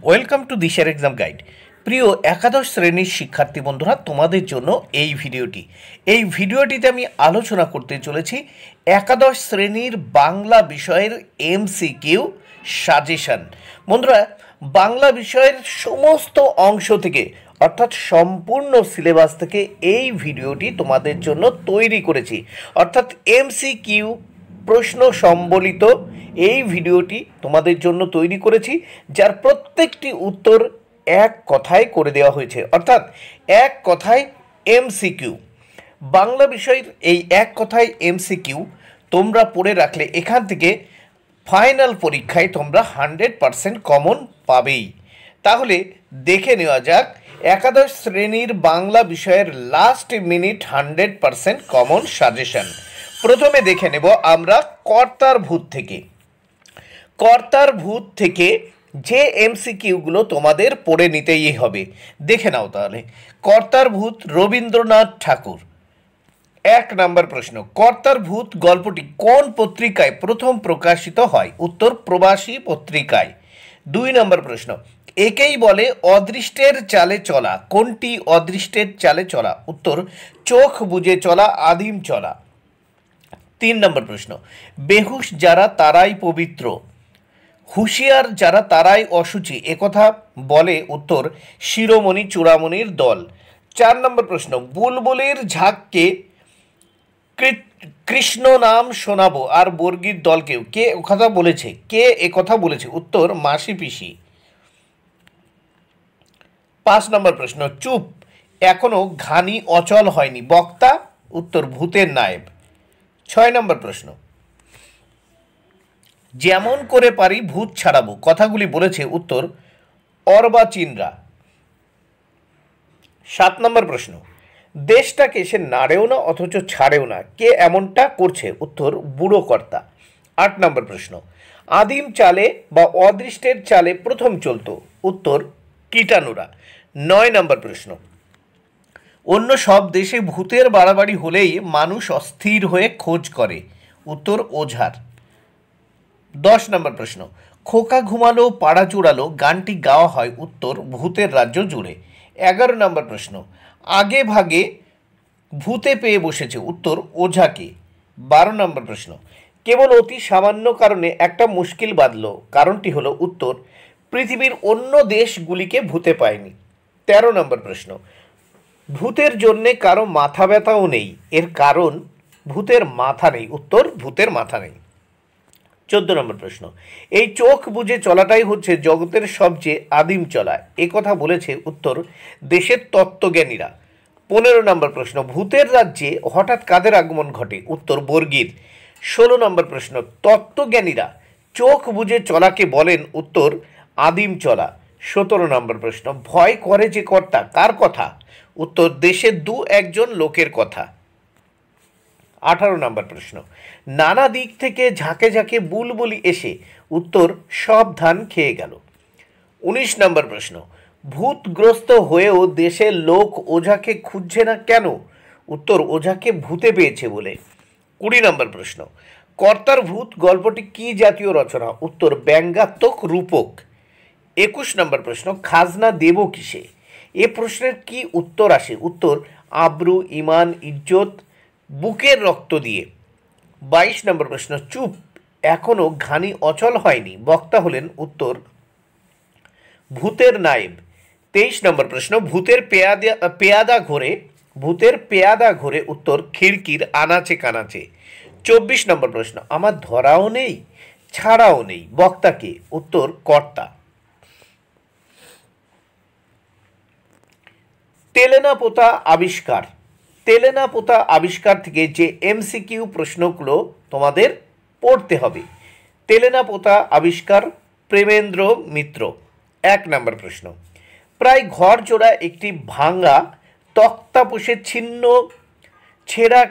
Welcome to দিশার exam guide. প্রিয় একাদশ শ্রেণীর শিক্ষার্থী বন্ধুরা, তোমাদের জন্য এই ভিডিওটিতে আমি আলোচনা করতে চলেছি একাদশ শ্রেণীর বাংলা বিষয়ের এমসিকিউ সাজেশন। বন্ধুরা, বাংলা বিষয়ের সমস্ত অংশ থেকে অর্থাৎ সম্পূর্ণ সিলেবাস থেকে এই ভিডিওটি তোমাদের জন্য তৈরি করেছি, অর্থাৎ এমসিকিউ প্রশ্ন সম্বলিত এই ভিডিওটি তোমাদের জন্য তৈরি করেছি, যার প্রত্যেকটি উত্তর এক কথায় করে দেওয়া হয়েছে, অর্থাৎ এক কথায় এমসিকিউ। বাংলা বিষয়ের এই এক কথায় এমসিকিউ তোমরা পড়ে রাখলে এখান থেকে ফাইনাল পরীক্ষায় তোমরা 100% কমন পাবেই। তাহলে দেখে নেওয়া যাক একাদশ শ্রেণীর বাংলা বিষয়ের লাস্ট মিনিট 100% কমন সাজেশন। প্রথমে দেখে নেব আমরা কর্তার ভূত থেকে যে এমসিকিউগুলো তোমাদের পড়ে নিতেই হবে। দেখে নাও তাহলে। কর্তার ভূত, রবীন্দ্রনাথ ঠাকুর। 1 নম্বর প্রশ্ন, কর্তার ভূত গল্পটি কোন পত্রিকায় প্রথম প্রকাশিত হয়? উত্তর, প্রবাসী পত্রিকায়। 2 নম্বর প্রশ্ন, একেই বলে অদৃষ্টের চালে চলা। কোনটি অদৃষ্টের চালে চলা? উত্তর, চোখ বুজে চলা, আদিম চলা। 3 নম্বর প্রশ্ন, বেহুশ যারা তারাই পবিত্র, হুঁশিয়ার যারা তারাই অসুচি, একথা বলে? উত্তর, শিরোমণি চূড়ামণির দল। 4 নম্বর প্রশ্ন, বুলবুলির ঝাঁককে কৃষ্ণ নাম শোনাবো আর বর্গীর দলকেও কে একথা বলেছে? উত্তর, মাসি পিসি। 5 নম্বর প্রশ্ন, চুপ এখনো ঘানি অচল হয়নি, বক্তা? উত্তর, ভূতের নায়েব। 6 নম্বর প্রশ্ন, যেমন করে পারি ভূত ছাড়াবো, কথাগুলি বলেছে? উত্তর, অর্বাচীনরা। 7 নম্বর প্রশ্ন, দেশটাকে সে নাড়েও না অথচ ছাড়েও না, কে এমনটা করছে? উত্তর, বুড়ো কর্তা। 8 নম্বর প্রশ্ন, আদিম চালে বা অদৃষ্টের চালে প্রথম চলত? উত্তর, কীটাণুরা। 9 নম্বর প্রশ্ন, অন্য সব দেশে ভূতের বাড়াবাড়ি হলেই মানুষ অস্থির হয়ে খোঁজ করে? উত্তর, ওঝার। 10 নম্বর প্রশ্ন, খোকা ঘুমালো পাড়া জুড়ালো গানটি গাওয়া হয়? উত্তর, ভূতের রাজ্য জুড়ে। 11 নম্বর প্রশ্ন, আগে ভাগে ভূতে পেয়ে বসেছে? উত্তর, ওঝাকে। 12 নম্বর প্রশ্ন, কেবল অতি সামান্য কারণে একটা মুশকিল বাঁধল, কারণটি হলো? উত্তর, পৃথিবীর অন্য দেশগুলিকে ভূতে পায়নি। 13 নম্বর প্রশ্ন, ভূতের জন্যে কারো মাথা ব্যথাও নেই, এর কারণ? ভূতের মাথা নেই। উত্তর, ভূতের মাথা নেই। 14 নম্বর প্রশ্ন, এই চোখ বুজে চলাটাই হচ্ছে জগতের সবচেয়ে আদিম চলা, এ কথা বলেছে? উত্তর, দেশের তত্ত্বজ্ঞানীরা। 15 নম্বর প্রশ্ন, ভূতের রাজ্যে হঠাৎ কাদের আগমন ঘটে? উত্তর, বর্গীর। 16 নম্বর প্রশ্ন, তত্ত্বজ্ঞানীরা চোখ বুজে চলাকে বলেন? উত্তর, আদিম চলা। 17 নম্বর প্রশ্ন, ভয় করে যে কর্তা, কার কথা? উত্তর, দেশের 2-1 লোকের কথা। 18 নম্বর প্রশ্ন, নানা দিক থেকে ঝাঁকে ঝাঁকে বুলবুলি এসে? উত্তর, সব ধান খেয়ে গেল। 19 নম্বর প্রশ্ন, ভূতগ্রস্ত হয়েও দেশের লোক ওঝাকে খুঁজছে না কেন? উত্তর, ওঝাকে ভূতে পেয়েছে বলে। 20 নম্বর প্রশ্ন, কর্তার ভূত গল্পটি কি জাতীয় রচনা? উত্তর, ব্যঙ্গাত্মক রূপক। 21 নম্বর প্রশ্ন, খাজনা দেব কিসে? এ প্রশ্নের কি উত্তর আসে? উত্তর, আব্রু, ইমান, ইজ্জত, বুকের রক্ত দিয়ে। 22 নম্বর প্রশ্ন, চুপ এখনো ঘানি অচল হয়নি, বক্তা হলেন? উত্তর, ভূতের নায়েব। 23 নম্বর প্রশ্ন, ভূতের পেয়াদা ঘোরে? উত্তর, খিড়কির আনাচে কানাচে। 24 নম্বর প্রশ্ন, আমার ধরাও নেই ছাড়াও নেই, বক্তাকে? উত্তর, কর্তা। তেলেনা পোতা আবিষ্কার থেকে যে এমসিকিউ প্রশ্নগুলো তোমাদের পড়তে হবে। তেলেনা পোতা আবিষ্কার, প্রেমেন্দ্র মিত্র। 1 নম্বর প্রশ্ন, প্রায় ঘর জোড়া একটি ভাঙা তক্তাপোষে ছেঁড়া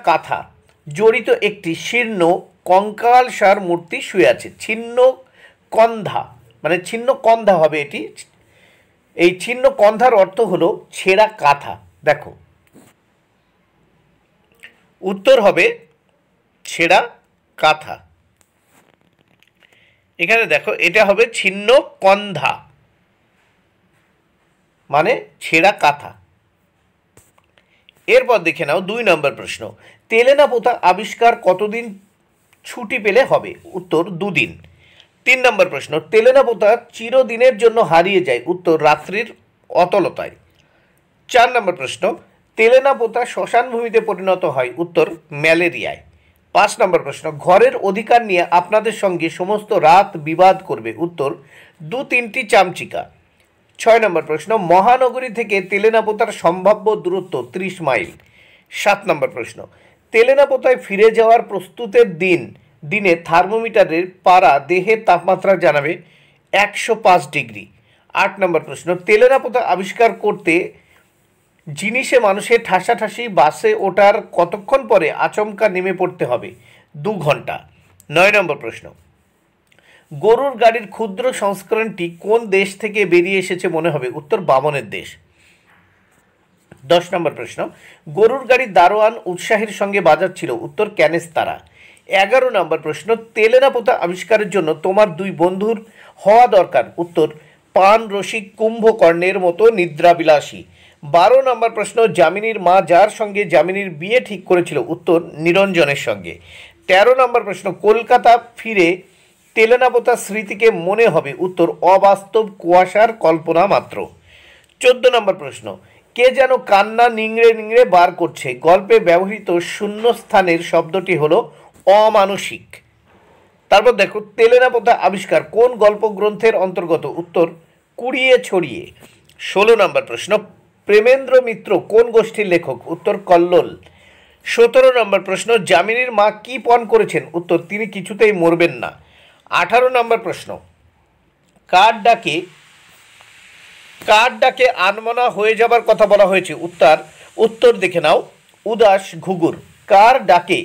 কাঁথা জড়িত একটি শীর্ণ কঙ্কালসার মূর্তি শুয়ে আছে। ছিন্ন কন্ধা হবে এটি। এই ছিন্ন কন্ধার অর্থ হলো ছেঁড়া কাঁথা। দেখো, উত্তর হবে ছেঁড়া কাঁথা। এখানে দেখো এটা হবে ছিন্ন কন্ধা, মানে ছেঁড়া কাঁথা। এরপর দেখে নাও 2 নম্বর প্রশ্ন, তেলেনা পোতা আবিষ্কার কতদিন ছুটি পেলে হবে? উত্তর 2 দিন। 3 নম্বর প্রশ্ন, তেলেনা পোতা চিরদিনের জন্য হারিয়ে যায়? উত্তর রাত্রির অতলতায়। 4 নম্বর প্রশ্ন, তেলেনা পোতা শ্মশান ভূমিতে পরিণত হয়? উত্তর ম্যালেরিয়ায়। 5 নম্বর প্রশ্ন, ঘরের অধিকার নিয়ে আপনাদের সঙ্গে সমস্ত রাত বিবাদ করবে? উত্তর 2-3টি চামচিকা। 6 নম্বর প্রশ্ন, মহানগরী থেকে তেলেনা পোতার সম্ভাব্য দূরত্ব 30 মাইল। 7 নম্বর প্রশ্ন, তেলেনা পোতায় ফিরে যাওয়ার প্রস্তুতের দিনে থার্মোমিটারের পারা দেহের তাপমাত্রা জানাবে 105 ডিগ্রি। 8 নম্বর প্রশ্ন, তেলেনা পোতা আবিষ্কার করতে জিনিসে মানুষের ঠাসাঠাসি বাসে ওঠার কতক্ষণ পরে আচমকা নেমে পড়তে হবে? 2 ঘন্টা। 9 নম্বর প্রশ্ন, গরুর গাড়ির ক্ষুদ্র সংস্করণটি কোন দেশ থেকে বেরিয়ে এসেছে মনে হবে? উত্তর বামনের দেশ। 10 নম্বর প্রশ্ন, গরুর গাড়ির দারোয়ান উৎসাহের সঙ্গে বাজাচ্ছিল? উত্তর ক্যানেস্তারা। 11 নম্বর প্রশ্ন, তেলেনা পোতা আবিষ্কারের জন্য তোমার 2 বন্ধুর হওয়া দরকার? উত্তর পান রসিক কুম্ভকর্ণের মতো নিদ্রাবিলাসী। 12 নম্বর প্রশ্ন, যামিনীর মা যার সঙ্গে যামিনীর বিয়ে ঠিক করেছিল? উত্তর নিরঞ্জনের সঙ্গে। 13 নম্বর প্রশ্ন, কলকাতা ফিরে তেলেনা পোতার স্মৃতিকে মনে হবে? উত্তর অবাস্তব কুয়াশার কল্পনা মাত্র। 14 নম্বর প্রশ্ন, কে যেন কান্না নিংড়ে নিংড়ে বার করছে? গল্পে ব্যবহৃত শূন্যস্থানের শব্দটি হলো অমানসিক। তারপর দেখো, তেলেনা পোতা আবিষ্কার কোন গল্প গ্রন্থের অন্তর্গত? উত্তর কুড়িয়ে ছড়িয়ে। 16 নম্বর প্রশ্ন, প্রেমেন্দ্র মিত্র কোন গোষ্ঠীর লেখক? উত্তর কল্লোল। 17 নম্বর প্রশ্ন, যামিনীর মা কি পণ করেছেন? উত্তর তিনি কিছুতেই মরবেন না। 18 নম্বর প্রশ্ন, কার ডাকে আনমনা হয়ে যাবার কথা বলা হয়েছে? উত্তর দেখে নাও, উদাস ঘুঘুর। কার ডাকে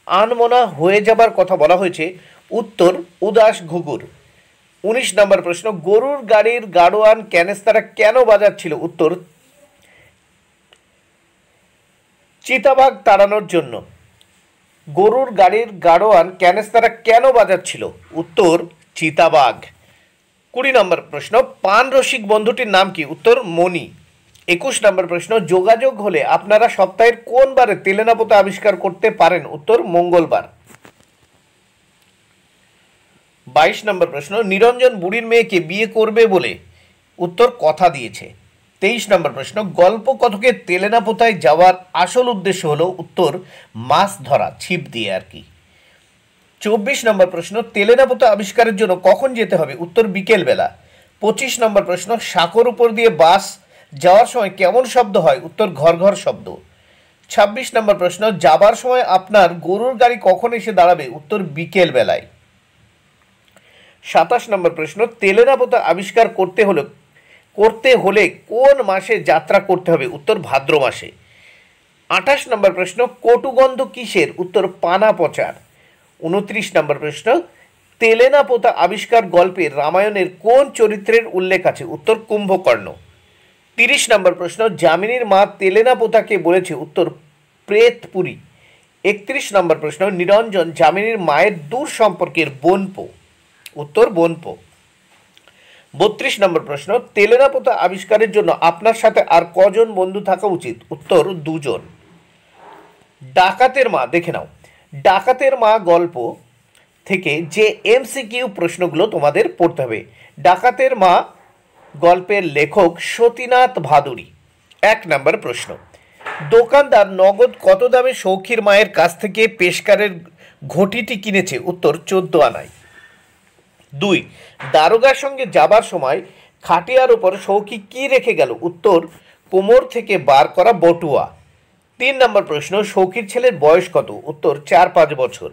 আনমনা হয়ে যাবার কথা বলা হয়েছে? উত্তর উদাস ঘুঘুর। 19 নম্বর প্রশ্ন, গরুর গাড়ির গাড়োয়ান ক্যানেস্তারা কেন বাজাচ্ছিল? উত্তর চিতাবাঘ তাড়ানোর জন্য। গরুর গাড়ির গাড়োয়ান ক্যানেস্তারা কেন বাজাচ্ছিল? উত্তর চিতাবাঘ। 20 নম্বর প্রশ্ন, পান রসিক বন্ধুটির নাম কি? উত্তর মণি। 21 নম্বর প্রশ্ন, যোগাযোগ হলে আপনারা সপ্তাহের কোন বারে তেলেনা পোতা আবিষ্কার করতে পারেন? উত্তর মঙ্গলবার। 22 নম্বর প্রশ্ন, নিরঞ্জন বুড়ির মেয়েকে বিয়ে করবে বলে? উত্তর কথা দিয়েছে। 23 নম্বর প্রশ্ন, গল্প কথকের তেলেনা পোতায় যাওয়ার আসল উদ্দেশ্য হলো? উত্তর মাছ ধরা, ছিপ দিয়ে আর কি। 24 নম্বর প্রশ্ন, তেলেনা পোতা আবিষ্কারের জন্য কখন যেতে হবে? উত্তর বিকেলবেলা। 25 নম্বর প্রশ্ন, সাঁকোর উপর দিয়ে বাস যাওয়ার সময় কেমন শব্দ হয়? উত্তর ঘর ঘর শব্দ। 26 নম্বর প্রশ্ন, যাবার সময় আপনার গরুর গাড়ি কখন এসে দাঁড়াবে? উত্তর বিকেল বেলায়। 27 নম্বর প্রশ্ন, তেলেনা পোতা আবিষ্কার করতে হলে কোন মাসে যাত্রা করতে হবে? উত্তর ভাদ্র মাসে। 28 নম্বর প্রশ্ন, কটুগন্ধ কিসের? উত্তর পানা পচার। 29 নম্বর প্রশ্ন, তেলেনা পোতা আবিষ্কার গল্পে রামায়ণের কোন চরিত্রের উল্লেখ আছে? উত্তর কুম্ভকর্ণ। 30 নম্বর প্রশ্ন, যামিনীর মা তেলেনা পোতাকে বলেছে? উত্তর প্রেতপুরী। 31 নম্বর প্রশ্ন, নিরঞ্জন যামিনীর মায়ের দূর সম্পর্কের বোনপো? উত্তর বোনপো। 32 নম্বর প্রশ্ন, তেলেনা পোতা আবিষ্কারের জন্য আপনার সাথে আর কজন বন্ধু থাকা উচিত? উত্তর 2 জন। ডাকাতের মা দেখে নাও, ডাকাতের মা গল্প থেকে যে এমসিকিউ প্রশ্নগুলো তোমাদের পড়তে হবে। ডাকাতের মা গল্পের লেখক সতীনাথ ভাদুড়ী। 1 নম্বর প্রশ্ন, দোকানদার নগদ কত দামে সৌখীর মায়ের কাছ থেকে পেশকারের ঘটিটি কিনেছে? উত্তর 14 আনায়। 2, দারোগার সঙ্গে যাবার সময় খাটিয়ার উপর সৌখী কি রেখে গেল? উত্তর কোমর থেকে বার করা বটুয়া। 3 নম্বর প্রশ্ন, সৌখীর ছেলের বয়স কত? উত্তর 4-5 বছর।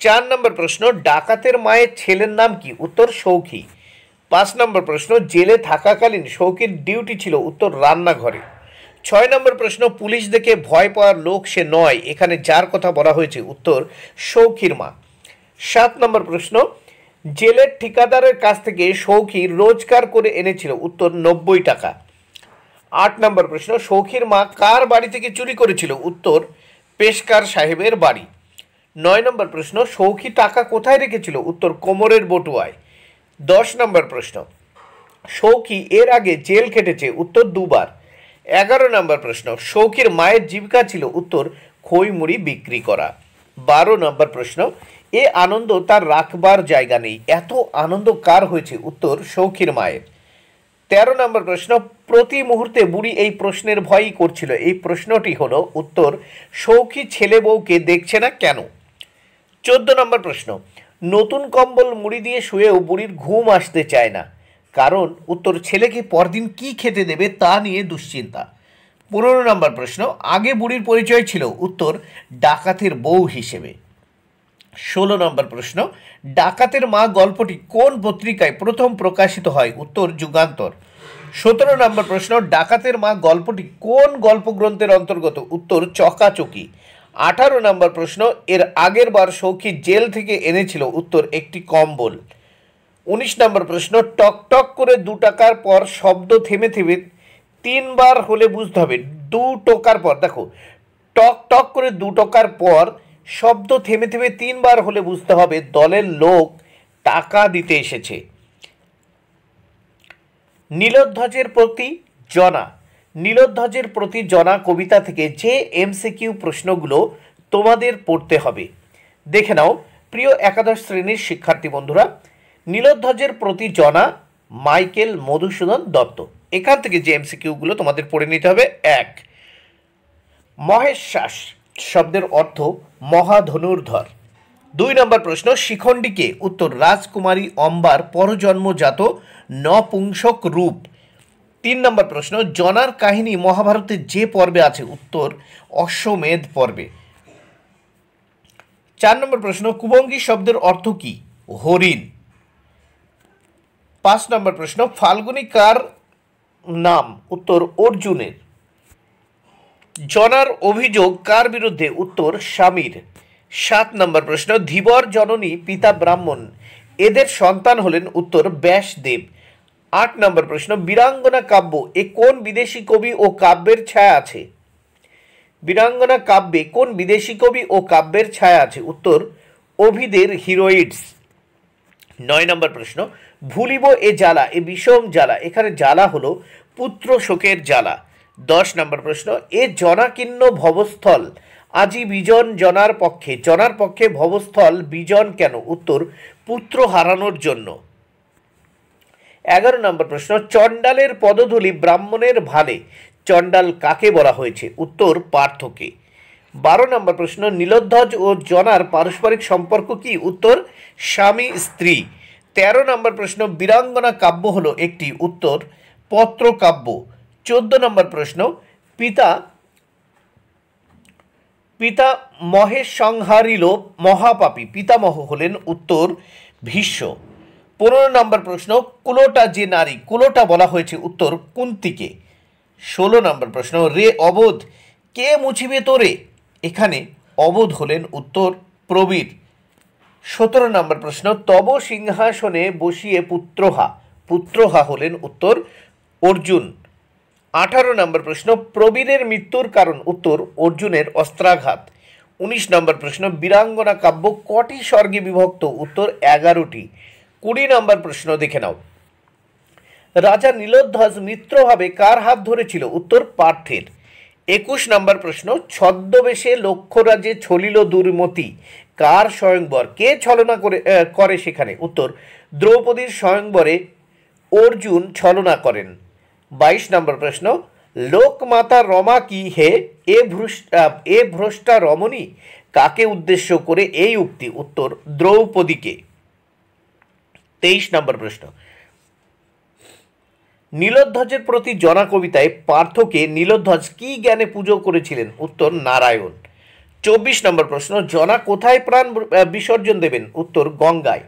4 নম্বর প্রশ্ন, ডাকাতের মায়ের ছেলের নাম কি? উত্তর সৌখী। 5 নম্বর প্রশ্ন, জেলে থাকাকালীন সৌখীর ডিউটি ছিল? উত্তর রান্নাঘরে। 6 নম্বর প্রশ্ন, পুলিশ দেখে ভয় পাওয়ার লোক সে নয়, এখানে যার কথা বলা হয়েছে? উত্তর সৌখীর মা। 7 নম্বর প্রশ্ন, জেলের ঠিকাদারের কাছ থেকে সৌখী রোজগার করে এনেছিল? উত্তর 90 টাকা। 8 নম্বর প্রশ্ন, সৌখীর মা কার বাড়ি থেকে চুরি করেছিল? উত্তর পেশকার সাহেবের বাড়ি। 9 নম্বর প্রশ্ন, সৌখী টাকা কোথায় রেখেছিল? উত্তর কোমরের বটুয়ায়। 10 নম্বর প্রশ্ন, সৌখী এর আগে জেল খেটেছে, উত্তর 2 বার। 11 নম্বর প্রশ্ন, সৌখীর মায়ের জীবিকা ছিল, উত্তর খই মুড়ি বিক্রি করা। 12 নম্বর প্রশ্ন, এ আনন্দ তার রাখবার জায়গা নেই, এত আনন্দ কার হয়েছে, উত্তর সৌখীর মায়ের। 13 নম্বর প্রশ্ন, প্রতি মুহূর্তে বুড়ি এই প্রশ্নের ভয়ই করছিল, এই প্রশ্নটি হলো, উত্তর সৌখী ছেলে বউকে দেখছে না কেন। 14 নম্বর প্রশ্ন, নতুন কম্বল মুড়ি দিয়ে শুয়েও বুড়ির ঘুম আসতে চায় না, কারণ, উত্তর ছেলেকে পরদিন কি খেতে দেবে তা নিয়ে দুশ্চিন্তা। 15 নম্বর প্রশ্ন, আগে বুড়ির পরিচয় ছিল, উত্তর ডাকাতের বউ হিসেবে। 16 নম্বর প্রশ্ন, ডাকাতের মা গল্পটি কোন পত্রিকায় প্রথম প্রকাশিত হয়, উত্তর যুগান্তর। 17 নম্বর প্রশ্ন, ডাকাতের মা গল্পটি কোন গল্পগ্রন্থের অন্তর্গত, উত্তর চকাচকি। 18 নম্বর প্রশ্ন, এর আগের বার সৌখী জেল থেকে এনেছিল, উত্তর একটি কম্বল। 19 নম্বর প্রশ্ন, টক টক করে 2 টাকার পর শব্দ থেমে থেমে 3 বার হলে বুঝতে হবে, 2 টোকার পর, দেখো টক টক করে 2 টাকার পর শব্দ থেমে থেমে 3 বার হলে বুঝতে হবে দলের লোক টাকা দিতে এসেছে। নীলধ্বজের প্রতি জনা, নীলধ্বজের প্রতি জনা কবিতা থেকে যে এমসিকিউ প্রশ্নগুলো তোমাদের পড়তে হবে দেখে নাও। প্রিয় একাদশ শ্রেণীর শিক্ষার্থী বন্ধুরা, নীলধ্বজের প্রতি জনা মাইকেল মধুসূদন দত্ত। এখান থেকে যে এমসিকিউগুলো তোমাদের পড়ে নিতে হবে। 1, মহেশ্বাস শব্দের অর্থ মহাধনুর্ধর। 2 নম্বর প্রশ্ন, শিখণ্ডীকে, উত্তর রাজকুমারী অম্বার পরজন্মজাত নপুংসক রূপ। 3 নম্বর প্রশ্ন, জনার কাহিনী মহাভারতের যে পর্বে আছে, উত্তর অশ্বমেধ পর্বে। 4 নম্বর প্রশ্ন, কুভঙ্গী শব্দের অর্থ কি, হরিণ। 5 নম্বর প্রশ্ন, ফাল্গুনী কার নাম, উত্তর অর্জুনের। জনার অভিযোগ কার বিরুদ্ধে, উত্তর স্বামীর। 7 নম্বর প্রশ্ন, ধীবর জননী পিতা ব্রাহ্মণ, এদের সন্তান হলেন, উত্তর ব্যাসদেব। 8 নম্বর প্রশ্ন, বীরাঙ্গনা কাব্য এ কোন বিদেশি কবি ও কাব্যের ছায়া আছে, বীরাঙ্গনা কাব্যে কোন বিদেশি কবি ও কাব্যের ছায়া আছে, উত্তর ওভিদের হিরোইডস। 9 নম্বর প্রশ্ন, ভুলিব এ জ্বালা এ বিষম জ্বালা, এখানে জ্বালা হলো পুত্র শোকের জ্বালা। 10 নম্বর প্রশ্ন, এ জনাকীর্ণ ভবস্থল আজি বিজন জনার পক্ষে, জনার পক্ষে ভবস্থল বিজন কেন, উত্তর পুত্র হারানোর জন্য। 11 নম্বর প্রশ্ন, চণ্ডালের পদধূলি ব্রাহ্মণের ভালে, চণ্ডাল কাকে বলা হয়েছে, উত্তর পার্থকে। 12 নম্বর প্রশ্ন, নীলধ্বজ ও জনার পারস্পরিক সম্পর্ক কি, উত্তর স্বামী স্ত্রী। 13 নম্বর প্রশ্ন, বীরাঙ্গনা কাব্য হলো একটি, উত্তর পত্র কাব্য। 14 নম্বর প্রশ্ন, পিতা মহেশ সংহারিল মহাপাপী, পিতামহ হলেন, উত্তর ভীষ্ম। 15 নম্বর প্রশ্ন, কুলোটা যে নারী, কুলোটা বলা হয়েছে, উত্তর কুন্তিকে। 16 নম্বর প্রশ্ন, রে অবোধ কে মুছিবে তোরে, এখানে অবোধ হলেন, উত্তর প্রবীর। 17 নম্বর প্রশ্ন, তব সিংহাসনে বসিয়ে পুত্রহা, পুত্রহা হলেন, উত্তর অর্জুন। 18 নম্বর প্রশ্ন, প্রবীরের মৃত্যুর কারণ, উত্তর অর্জুনের অস্ত্রাঘাত। 19 নম্বর প্রশ্ন, বীরাঙ্গনা কাব্য কটি স্বর্গে বিভক্ত, উত্তর 11টি। 20 নম্বর প্রশ্ন দেখে নাও, রাজা নীলধ্বজ মিত্রভাবে কার হাত ধরেছিল, উত্তর পার্থের। 21 নম্বর প্রশ্ন, ছদ্মবেশে লক্ষ্যরাজে ছলিল দুর্মতি, কার স্বয়ংবর, কে ছলনা করে সেখানে, উত্তর দ্রৌপদীর স্বয়ংবরে অর্জুন ছলনা করেন। 22 নম্বর প্রশ্ন, লোকমাতা রমা কি হে, এ ভ্রষ্টা রমণী, কাকে উদ্দেশ্য করে এই উক্তি, উত্তর দ্রৌপদীকে। 23 নম্বর প্রশ্ন, নীলধ্বজের প্রতি জনা কবিতায় পার্থকে নীলধ্বজ কি জ্ঞানে পুজো করেছিলেন, উত্তর নারায়ণ। 24 নম্বর প্রশ্ন, জনা কোথায় প্রাণ বিসর্জন দেবেন, উত্তর গঙ্গায়।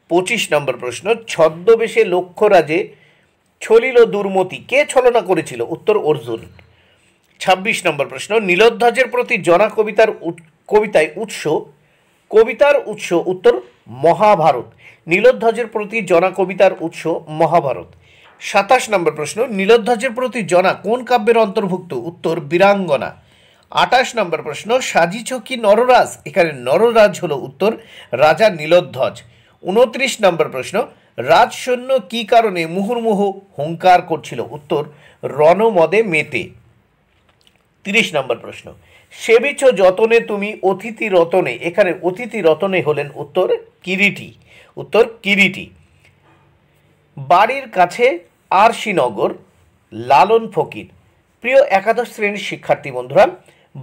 25 নম্বর প্রশ্ন, ছদ্মবেশে লক্ষ্যরাজে ছলিল দুর্মতি, কে ছলনা করেছিল, উত্তর অর্জুন। 26 নম্বর প্রশ্ন, নীলধ্বজের প্রতি জনা কবিতায় কবিতার উৎস, উত্তর মহাভারত। নীলধ্বজের প্রতি জনা কবিতার উৎস মহাভারত। 27 নম্বর প্রশ্ন, নীলধ্বজের প্রতি জনা কোন কাব্যের অন্তর্ভুক্ত, উত্তর বীরাঙ্গনা। 28 নম্বর প্রশ্ন, সাজিছ কি নররাজ, এখানে নররাজ হলো, উত্তর রাজা নীলধ্বজ। 29 নম্বর প্রশ্ন, রাজসৈন্য কী কারণে মুহুর্মুহু হুঙ্কার করছিল? উত্তর, রণমদে মেতে। 30 নম্বর প্রশ্ন, সেবিছ যতনে তুমি অতিথি রতনে, এখানে অতিথি রতনে হলেন উত্তর কিরিটি। উত্তর কিরিটি। বাড়ির কাছে আরশিনগর, লালন ফকির। প্রিয় একাদশ শ্রেণীর শিক্ষার্থী বন্ধুরা,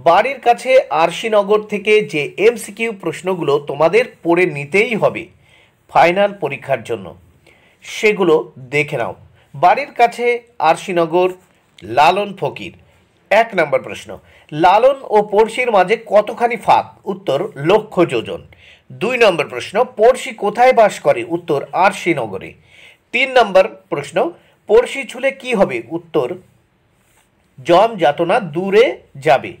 বাড়ির কাছে আরশিনগর থেকে যে এমসিকিউ প্রশ্নগুলো তোমাদের পড়ে নিতেই হবে ফাইনাল পরীক্ষার জন্য, সেগুলো দেখে নাও। বাড়ির কাছে আরশিনগর, লালন ফকির। 1 নম্বর প্রশ্ন, লালন ও পড়শির মাঝে কতখানি ফাঁক? উত্তর, লক্ষ যোজন। 2 নম্বর প্রশ্ন, পড়শি কোথায় বাস করে? উত্তর, আরশিনগরে। 3 নম্বর প্রশ্ন, পড়শি ছুলে কি হবে? উত্তর, যম যাতনা দূরে যাবে।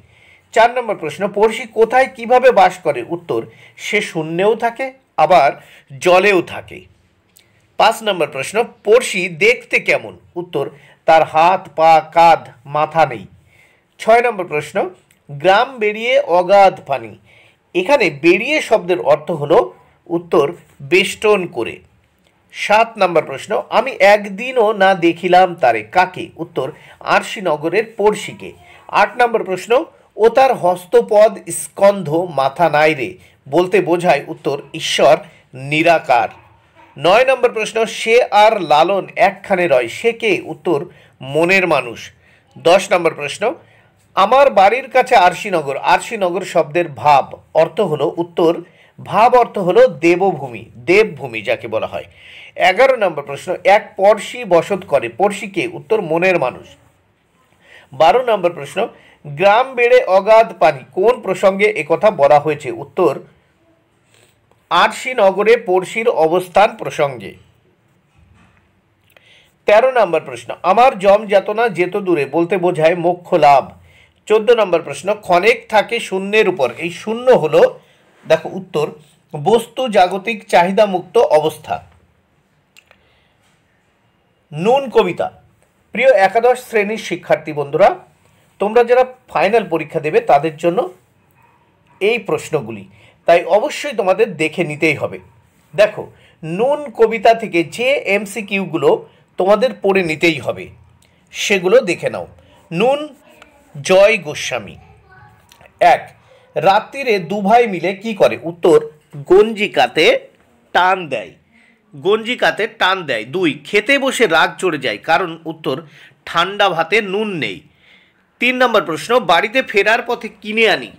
4 নম্বর প্রশ্ন, পড়শি কোথায় কিভাবে বাস করে? উত্তর, সে শূন্যেও থাকে আবার জলেও থাকে। 5 নম্বর প্রশ্ন, পড়শি দেখতে কেমন? উত্তর, তার হাত পা কাঁধ মাথা নেই। 6 নম্বর প্রশ্ন, গ্রাম বেরিয়ে অগাধ পানি, এখানে বেরিয়ে শব্দের অর্থ হলো উত্তর, বেষ্টন করে। 7 নম্বর প্রশ্ন, আমি একদিনও না দেখিলাম তারে, কাকে? উত্তর, আরশিনগরের পড়শিকে। 8 নম্বর প্রশ্ন, ও তার হস্তপদ স্কন্ধ মাথা নাই রে বলতে বোঝায়? উত্তর, ঈশ্বর নিরাকার। 9 নম্বর প্রশ্ন, সে আর লালন একখানে রয়, সে কে? উত্তর, মনের মানুষ। 10 নম্বর প্রশ্ন, আমার বাড়ির কাছে আরশিনগর, আরশিনগর শব্দের ভাব অর্থ হলো? উত্তর, ভাব অর্থ হলো দেবভূমি, দেবভূমি যাকে বলা হয়। 11 নম্বর প্রশ্ন, এক পড়শি বসত করে, পড়শি কে? উত্তর, মনের মানুষ। 12 নম্বর প্রশ্ন, গ্রাম বেড়ে অগাধ পানি কোন প্রসঙ্গে একথা বলা হয়েছে? উত্তর, আরশিনগরে পড়শির অবস্থান প্রসঙ্গে। 13 নম্বর প্রশ্ন, আমার জম যাতনা যেত দূরে বলতে বোঝায় মোক্ষ লাভ। 14 নম্বর প্রশ্ন, ক্ষণেক থাকে শূন্যের উপর, এই শূন্য হলো, দেখো উত্তর, বস্তু জাগতিক চাহিদা মুক্ত অবস্থা। নুন কবিতা। প্রিয় একাদশ শ্রেণীর শিক্ষার্থী বন্ধুরা, তোমরা যারা ফাইনাল পরীক্ষা দেবে তাদের জন্য এই প্রশ্নগুলি, তাই অবশ্যই তোমাদের দেখে নিতেই হবে। দেখো, নুন কবিতা থেকে যে এমসিকিউগুলো তোমাদের পড়ে নিতেই হবে সেগুলো দেখে নাও। নুন জয় গোস্বামী। 1, রাত্রিরে দুভাই মিলে কি করে? উত্তর, গঞ্জিকাতে টান দেয়, গঞ্জিকাতে টান দেয়। 2, খেতে বসে রাগ চড়ে যায়, কারণ? উত্তর, ঠান্ডা ভাতে নুন নেই। 3 নম্বর প্রশ্ন, বাড়িতে ফেরার পথে কিনে আনি,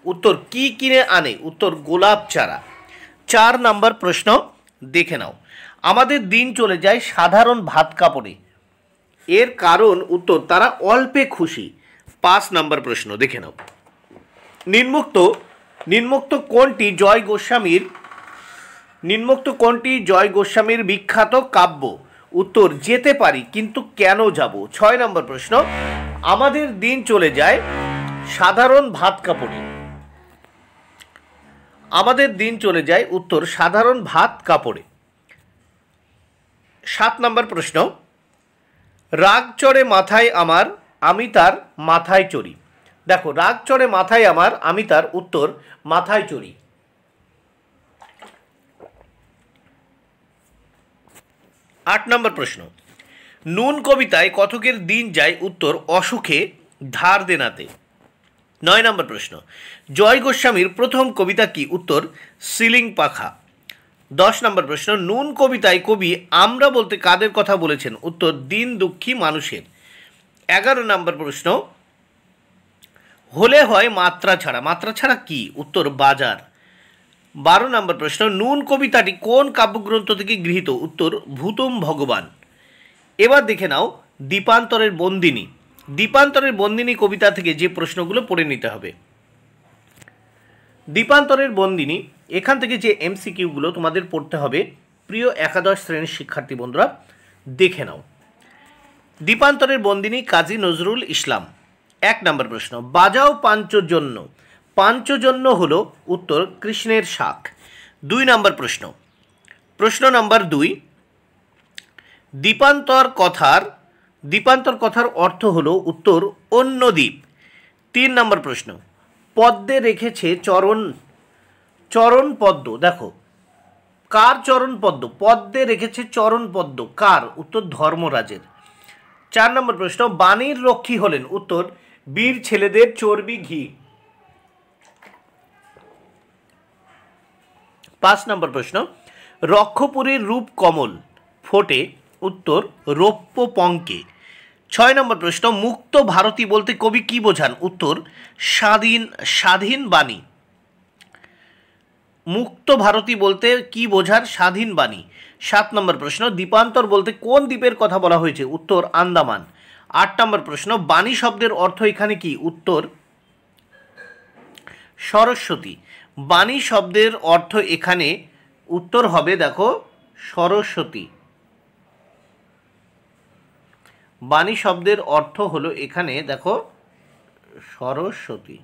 উত্তর, কি কিনে আনে? উত্তর, গোলাপ চারা। 4 নম্বর প্রশ্ন দেখে নাও, আমাদের দিন চলে যায় সাধারণ ভাত কাপড়ে, এর কারণ? উত্তর, তারা অল্পে খুশি। 5 নম্বর প্রশ্ন দেখে নাও, নিম্নোক্ত কোনটি জয় গোস্বামীর বিখ্যাত কাব্য? উত্তর, যেতে পারি কিন্তু কেন যাব। 6 নম্বর প্রশ্ন, আমাদের দিন চলে যায় সাধারণ ভাত কাপড়ে, আমাদের দিন চলে যায়, উত্তর, সাধারণ ভাত কাপড়ে। 7 নম্বর প্রশ্ন, রাগ চড়ে মাথায় আমার, আমি তার মাথায় চড়ি। দেখো, রাগ চড়ে মাথায় আমার, আমি তার, উত্তর, মাথায় চড়ি। 8 নম্বর প্রশ্ন, নুন কবিতায় কথকের দিন যায়, উত্তর, অসুখে ধার দেনাতে। 9 নম্বর প্রশ্ন, জয় গোস্বামীর প্রথম কবিতা কি? উত্তর, সিলিং পাখা। 10 নম্বর প্রশ্ন, নুন কবিতায় কবি আমরা বলতে কাদের কথা বলেছেন? উত্তর, দিন দুঃখী মানুষের। 11 নম্বর প্রশ্ন, হলে হয় মাত্রা ছাড়া, মাত্রা ছাড়া কি? উত্তর, বাজার। 12 নম্বর প্রশ্ন, নুন কবিতাটি কোন কাব্যগ্রন্থ থেকে গৃহীত? উত্তর, ভূতম ভগবান। এবার দেখে নাও দ্বীপান্তরের বন্দিনী। দ্বীপান্তরের বন্দিনী কবিতা থেকে যে প্রশ্নগুলো পড়ে নিতে হবে। দ্বীপান্তরের বন্দিনী, এখান থেকে যে এমসিকিউগুলো তোমাদের পড়তে হবে, প্রিয় একাদশ শ্রেণীর শিক্ষার্থী বন্ধুরা দেখে নাও। দ্বীপান্তরের বন্দিনী কাজী নজরুল ইসলাম। 1 নম্বর প্রশ্ন, বাজাও পাঞ্চজন্য, পাঞ্চজন্য হলো? উত্তর, কৃষ্ণের শাক। 2 নম্বর প্রশ্ন, প্রশ্ন নম্বর 2, দ্বীপান্তর কথার অর্থ হলো? উত্তর, অন্য দ্বীপ। 3 নম্বর প্রশ্ন, পদ্মে রেখেছে চরণ পদ্ম, দেখো কার চরণপদ্ম? পদ্মে রেখেছে চরণপদ্ম, কার? উত্তর ধর্মরাজের। 4 নম্বর প্রশ্ন, বাণীর রক্ষী হলেন? উত্তর বীর ছেলেদের চর্বি ঘি। 5 নম্বর প্রশ্ন, রক্ষপুরীর রূপ কমল ফোটে? উত্তর রৌপ্য পঙ্কে। 6 নম্বর প্রশ্ন, মুক্ত ভারতী বলতে কবি কি বোঝান? উত্তর স্বাধীন বাণী। মুক্ত ভারতী বলতে কি বোঝান? স্বাধীন বাণী। 7 নম্বর প্রশ্ন, দ্বীপান্তর বলতে কোন দ্বীপের কথা বলা হয়েছে? উত্তর আন্দামান। 8 নম্বর প্রশ্ন, বাণী শব্দের অর্থ এখানে কি? উত্তর সরস্বতী। বাণী শব্দের অর্থ এখানে উত্তর হবে দেখো সরস্বতী। বাণী শব্দের অর্থ হলো এখানে দেখো সরস্বতী।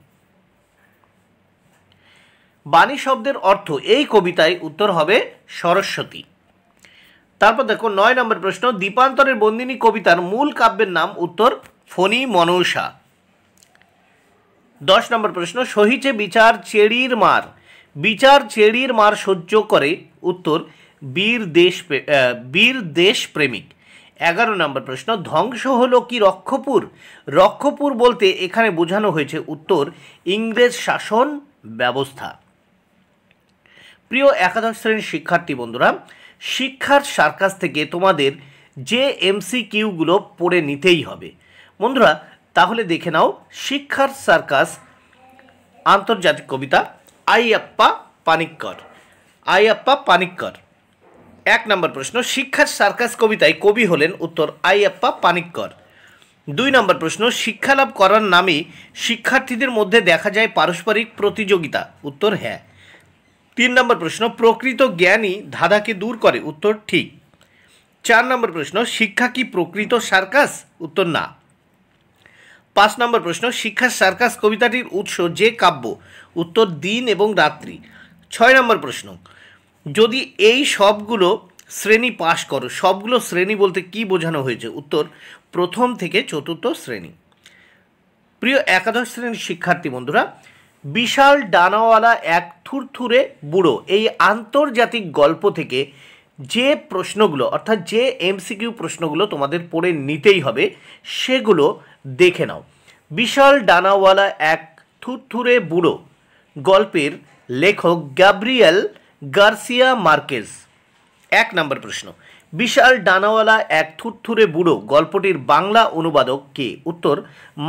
বাণী শব্দের অর্থ এই কবিতায় উত্তর হবে সরস্বতী। তারপর দেখো 9 নম্বর প্রশ্ন, দ্বীপান্তরের বন্দিনী কবিতার মূল কাব্যের নাম? উত্তর ফণী মনসা। 10 নম্বর প্রশ্ন, সহিছে বিচার চেড়ির মার? বিচার চেড়ির মার সহ্য করে? উত্তর বীর দেশ প্রেমিক। 11 নম্বর প্রশ্ন, ধ্বংস হলো কি রক্ষপুর? রক্ষপুর বলতে এখানে বোঝানো হয়েছে উত্তর ইংরেজ শাসন ব্যবস্থা। প্রিয় একাদশ শ্রেণীর শিক্ষার্থী বন্ধুরা, শিক্ষার সার্কাস থেকে তোমাদের যে MCQগুলো পড়ে নিতেই হবে বন্ধুরা। তাহলে দেখে নাও, শিক্ষার সার্কাস আন্তর্জাতিক কবিতা আইয়াপ্পা পানিক্কর। 1 নম্বর প্রশ্ন, শিক্ষার সার্কাস কবিতায় কবি হলেন? উত্তর আইয়াপ্পা পানিক্কর। 2 নম্বর প্রশ্ন, শিক্ষালাভ করার নামে শিক্ষার্থীদের মধ্যে দেখা যায় পারস্পরিক প্রতিযোগিতা? উত্তর হ্যাঁ। 3 নম্বর প্রশ্ন, প্রকৃত জ্ঞানই ধাঁধাকে দূর করে? উত্তর ঠিক। 4 নম্বর প্রশ্ন, শিক্ষা কি প্রকৃত সার্কাস? উত্তর না। 5 নম্বর প্রশ্ন, শিক্ষার সার্কাস কবিতাটির উৎস যে কাব্য? উত্তর দিন এবং রাত্রি। 6 নম্বর প্রশ্ন, যদি এই সবগুলো শ্রেণী পাশ করো, সবগুলো শ্রেণী বলতে কি বোঝানো হয়েছে? উত্তর প্রথম থেকে চতুর্থ শ্রেণী। প্রিয় একাদশ শ্রেণীর শিক্ষার্থী বন্ধুরা, বিশাল ডানাওয়ালা এক থুরথুরে বুড়ো এই আন্তর্জাতিক গল্প থেকে যে প্রশ্নগুলো অর্থাৎ যে MCQ প্রশ্নগুলো তোমাদের পড়ে নিতেই হবে সেগুলো দেখে নাও। বিশাল ডানাওয়ালা এক থুরথুরে বুড়ো গল্পের লেখক গ্যাব্রিয়েল গার্সিয়া মার্কেজ। 1 নম্বর প্রশ্ন, বিশাল ডানাওয়ালা এক থুরথুরে বুড়ো গল্পটির বাংলা অনুবাদক কে? উত্তর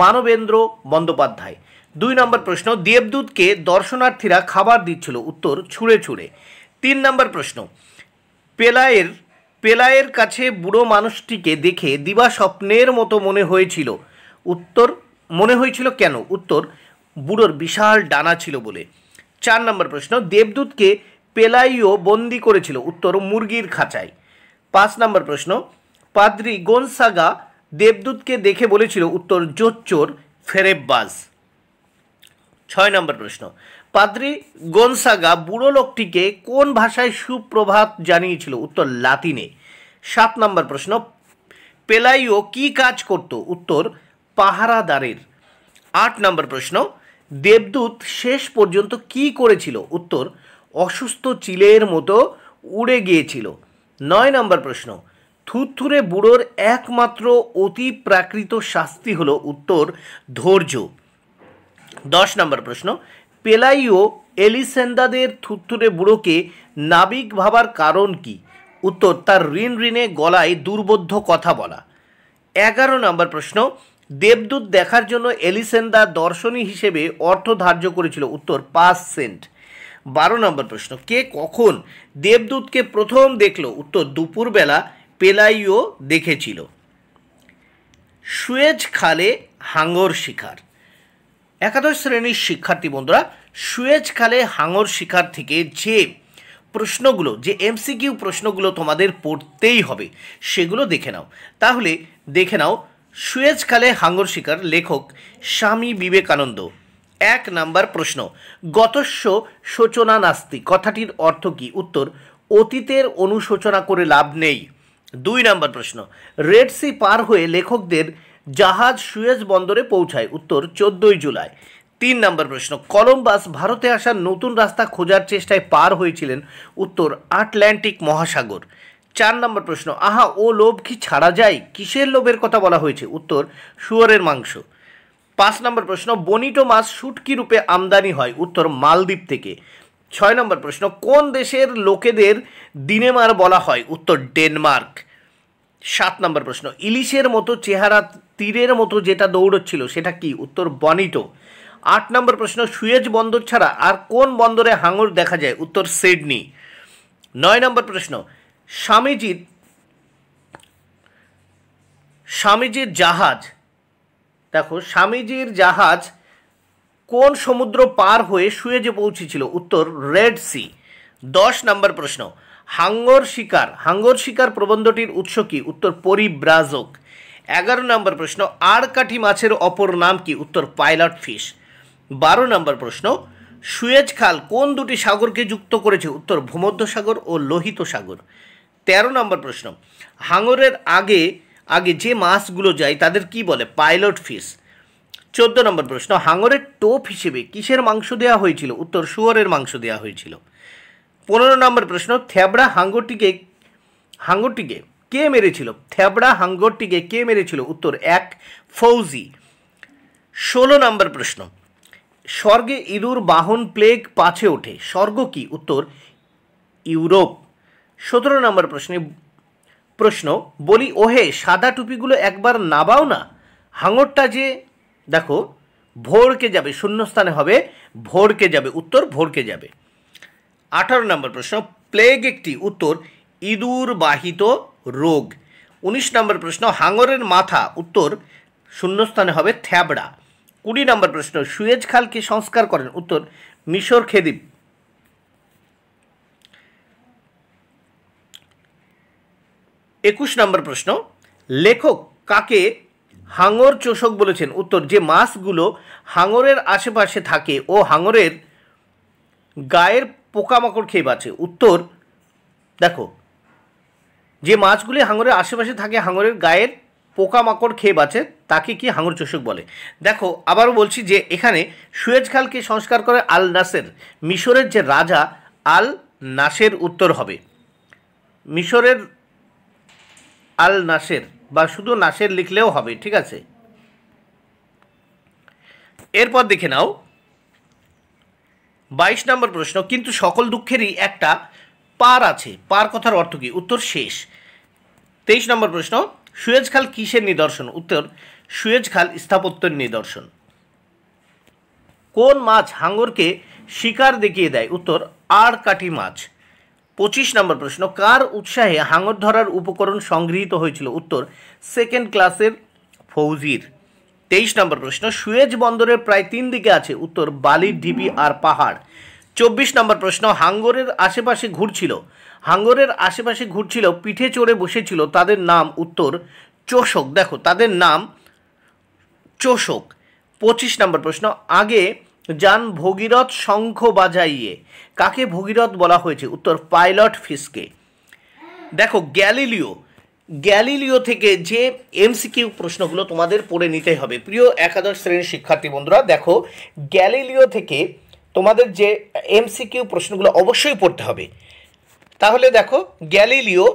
মানবেন্দ্র বন্দ্যোপাধ্যায়। 2 নম্বর প্রশ্ন, দেবদূতকে দর্শনার্থীরা খাবার দিচ্ছিল? উত্তর ছুঁড়ে ছুঁড়ে। 3 নম্বর প্রশ্ন, পেলায়ের কাছে বুড়ো মানুষটিকে দেখে দিবা স্বপ্নের মতো মনে হয়েছিল কেন? উত্তর বুড়োর বিশাল ডানা ছিল বলে। 4 নম্বর প্রশ্ন, দেবদূতকে পেলাইও বন্দি করেছিল? উত্তর মুরগির খাঁচায়। 5 নম্বর প্রশ্ন, পাদ্রি গোনসাগা দেবদূতকে দেখে বলেছিল? উত্তর জোচ্চোর ফেরেববাজ। 6 নম্বর প্রশ্ন, পাদ্রি গোনসাগা বুড়ো লোকটিকে কোন ভাষায় সুপ্রভাত জানিয়েছিল? উত্তর লাতিনে। 7 নম্বর প্রশ্ন, পেলাইও কি কাজ করত? উত্তর পাহারাদারের। 8 নম্বর প্রশ্ন, দেবদূত শেষ পর্যন্ত কি করেছিল? উত্তর অসুস্থ চিলের মতো উড়ে গিয়েছিল। 9 নম্বর প্রশ্ন, থুরথুরে বুড়োর একমাত্র অতি প্রাকৃত শাস্তি হলো? উত্তর ধৈর্য। 10 নম্বর প্রশ্ন, পেলাইও এলিসেন্দাদের থুরথুরে বুড়োকে নাবিক ভাবার কারণ কি? উত্তর তার ঋণে গলায় দুর্বোধ্য কথা বলা। 11 নম্বর প্রশ্ন, দেবদূত দেখার জন্য এলিসেন্দা দর্শনী হিসেবে অর্থ ধার্য করেছিল? উত্তর 5 সেন্ট। 12 নম্বর প্রশ্ন, কে কখন দেবদূতকে প্রথম দেখল? উত্তর দুপুরবেলা পেলাইও দেখেছিল। সুয়েজ খালে হাঙর শিকার। একাদশ শ্রেণীর শিক্ষার্থী বন্ধুরা, সুয়েজ খালে হাঙর শিকার থেকে যে প্রশ্নগুলো যে MCQ প্রশ্নগুলো তোমাদের পড়তেই হবে সেগুলো দেখে নাও। তাহলে দেখে নাও, সুয়েজ খালে হাঙর শিকার, লেখক স্বামী বিবেকানন্দ। 1 নম্বর প্রশ্ন, গতস্য শোচনা নাস্তি কথাটির অর্থ কি? উত্তর অতীতের অনুশোচনা করে লাভ নেই। 2 নম্বর প্রশ্ন, রেড সি পার হয়ে লেখকদের জাহাজ সুয়েজ বন্দরে পৌঁছায়? উত্তর 14 জুলাই। তিন নম্বর প্রশ্ন, কলম্বাস ভারতে আসার নতুন রাস্তা খোঁজার চেষ্টায় পার হয়েছিলেন, উত্তর আটলান্টিক মহাসাগর। চার নম্বর প্রশ্ন, আহা ও লোভ কি ছাড়া যায়, কিসের লোভের কথা বলা হয়েছে, উত্তর শুয়োরের মাংস। পাঁচ নম্বর প্রশ্ন, বনিটো মাছ শুটকি রূপে আমদানি হয়, উত্তর মালদ্বীপ থেকে। ছয় নম্বর প্রশ্ন, কোন দেশের লোকেদের দিনেমার বলা হয়, উত্তর ডেনমার্ক। সাত নম্বর প্রশ্ন, ইলিশের মতো চেহারা তীরের মতো যেটা দৌড়চ্ছিল সেটা কি, উত্তর বনিটো। আট নম্বর প্রশ্ন, সুয়েজ বন্দর ছাড়া আর কোন বন্দরে হাঙর দেখা যায়, উত্তর সিডনি। নয় নম্বর প্রশ্ন, স্বামীজির জাহাজ, দেখো স্বামীজির জাহাজ কোন সমুদ্র পার হয়ে সুয়েজে পৌঁছেছিল, উত্তর রেড সি। 10 নম্বর প্রশ্ন, হাঙ্গর শিকার প্রবন্ধটির উৎস কি, উত্তর পরিব্রাজক। 11 নম্বর প্রশ্ন, আড়কাঠি মাছের অপর নাম কি, উত্তর পাইলট ফিশ। 12 নম্বর প্রশ্ন, সুয়েজ খাল কোন দুটি সাগরকে যুক্ত করেছে, উত্তর ভূমধ্যসাগর ও লোহিত সাগর। 13 নম্বর প্রশ্ন, হাঙরের আগে আগে যে মাছগুলো যায় তাদের কি বলে, পাইলট ফিশ। 14 নম্বর প্রশ্ন, হাঙরের টোপ হিসেবে কিসের মাংস দেওয়া হয়েছিল, উত্তর শুয়োরের মাংস দেওয়া হয়েছিল। 15 নম্বর প্রশ্ন, থ্যাবড়া হাঙ্গরটিকে কে মেরেছিল, থ্যাবড়া হাঙ্গরটিকে কে মেরেছিল, উত্তর এক ফৌজি। 16 নম্বর প্রশ্ন, স্বর্গে ইঁদুর বাহন প্লেগ পাছে ওঠে, স্বর্গ কি, উত্তর ইউরোপ। 17 নম্বর প্রশ্ন, বলি ওহে সাদা টুপিগুলো একবার নাবাও না, হাঙরটা যে দেখো ভোরকে যাবে, শূন্যস্থানে হবে ভোরকে যাবে, উত্তর ভোরকে যাবে। 18 নম্বর প্রশ্ন, প্লেগ একটি, উত্তর ইঁদুর বাহিত রোগ। 19 নম্বর প্রশ্ন, হাঙরের মাথা, উত্তর শূন্যস্থানে হবে থ্যাবড়া। 20 নম্বর প্রশ্ন, সুয়েজ খালকে সংস্কার করেন, উত্তর মিশর খেদিব। 21 নম্বর প্রশ্ন, লেখক কাকে হাঙর চোষক বলেছেন, উত্তর যে মাছগুলো হাঙরের আশেপাশে থাকে ও হাঙরের গায়ের পোকামাকড় খেয়ে বাঁচে, উত্তর দেখো যে মাছগুলি হাঙরের আশেপাশে থাকে হাঙরের গায়ের পোকামাকড় খেয়ে বাঁচে তাকে কি হাঙর চোষক বলে। দেখো আবারও বলছি যে এখানে সুয়েজ খালকে সংস্কার করে আল নাসের, মিশরের যে রাজা আল নাসের উত্তর হবে, মিশরের আল নাসের বা শুধু নাসের লিখলেও হবে, ঠিক আছে। এরপর দেখে নাও 22 নম্বর প্রশ্ন, কিন্তু সকল দুঃখেরই একটা পার আছে, পার কথার অর্থ কি, উত্তর শেষ। 23 নম্বর প্রশ্ন, সুয়েজ খাল কিসের নিদর্শন, উত্তর সুয়েজ খাল স্থাপত্যের নিদর্শন। কোন মাছ হাঙরকে শিকার দেখিয়ে দেয়, উত্তর আড়কাঠি মাছ। 25 নম্বর প্রশ্ন, কার উৎসাহে হাঙর ধরার উপকরণ সংগৃহীত হয়েছিল, উত্তর সেকেন্ড ক্লাসের ফৌজির। 23 নম্বর প্রশ্ন, সুয়েজ বন্দরের প্রায় 3 দিকে আছে, উত্তর বালির ঢিপি আর পাহাড়। 24 নম্বর প্রশ্ন, হাঙরের আশেপাশে ঘুরছিল পিঠে চড়ে বসেছিল তাদের নাম, উত্তর চোষক, দেখো তাদের নাম চোষক। 25 নম্বর প্রশ্ন, আগে যান ভগীরথ শঙ্খ বাজাইয়ে, কাকে ভগীরথ বলা হয়েছে, উত্তর পাইলট ফিশকে। দেখো গ্যালিলিও থেকে যে এমসিকিউ প্রশ্নগুলো তোমাদের পড়ে নিতে হবে প্রিয় একাদশ শ্রেণীর শিক্ষার্থী বন্ধুরা, দেখো গ্যালিলিও থেকে তোমাদের যে এমসিকিউ প্রশ্নগুলো অবশ্যই পড়তে হবে। তাহলে দেখো গ্যালিলিও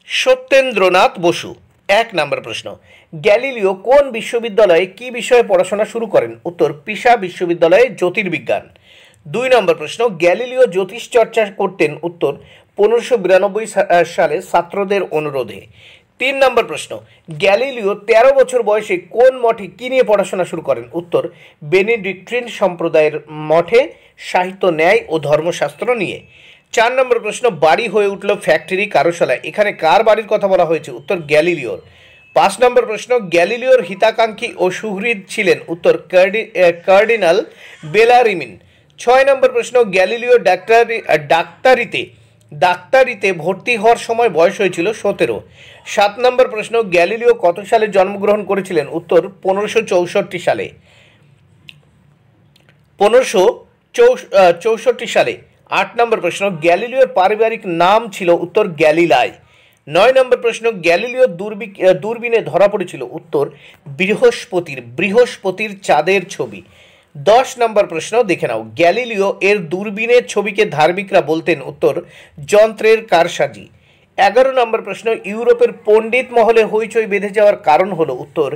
সত্যেন্দ্রনাথ বসু। 1 নম্বর প্রশ্ন, গ্যালিলিও কোন বিশ্ববিদ্যালয়ে কি বিষয়ে পড়াশোনা শুরু করেন, উত্তর পিসা বিশ্ববিদ্যালয়ে জ্যোতির্বিজ্ঞান। 2 নম্বর প্রশ্ন, গ্যালিলিও জ্যোতিষ চর্চা করতেন, উত্তর 1592 সালে ছাত্রদের অনুরোধে। 3 নম্বর প্রশ্ন, গ্যালিলিও 13 বছর বয়সে কোন মঠে কি নিয়ে পড়াশোনা শুরু করেন, উত্তর বেনেডিক্টিন সম্প্রদায়ের মঠে সাহিত্য, ন্যায় ও ধর্মশাস্ত্র নিয়ে। 4 নম্বর প্রশ্ন, বাড়ি হয়ে উঠল ফ্যাক্টরি কারুশালা, এখানে কার বাড়ির কথা বলা হয়েছে, উত্তর গ্যালিলিওর। 5 নম্বর প্রশ্ন, গ্যালিলিওর হিতাকাঙ্ক্ষী ও সুহৃদ ছিলেন, উত্তর কার্ডিনাল বেলারিমিন। 6 নম্বর প্রশ্ন, গ্যালিলিও ডাক্তারিতে ভর্তি হওয়ার সময় বয়স হয়েছিল 17। 7 নম্বর প্রশ্ন, গ্যালিলিও কত সালে জন্মগ্রহণ করেছিলেন, উত্তর 1564 সালে। 1564 সালে। 8 নম্বর প্রশ্ন, গ্যালিলিওর পারিবারিক নাম ছিল, উত্তর গ্যালিলাই। 9 নম্বর প্রশ্ন, গ্যালিলিও দূরবীনে ধরা পড়েছিল, উত্তর বৃহস্পতির চাঁদের ছবি। 10 নম্বর প্রশ্ন দেখে নাও, গ্যালিলিও এর দূরবীনের ছবিকে ধার্মিকরা বলতেন, উত্তর যন্ত্রের কারসাজি। 11 নম্বর প্রশ্ন, ইউরোপের পণ্ডিত মহলে হইচই বেঁধে যাওয়ার কারণ হলো, উত্তর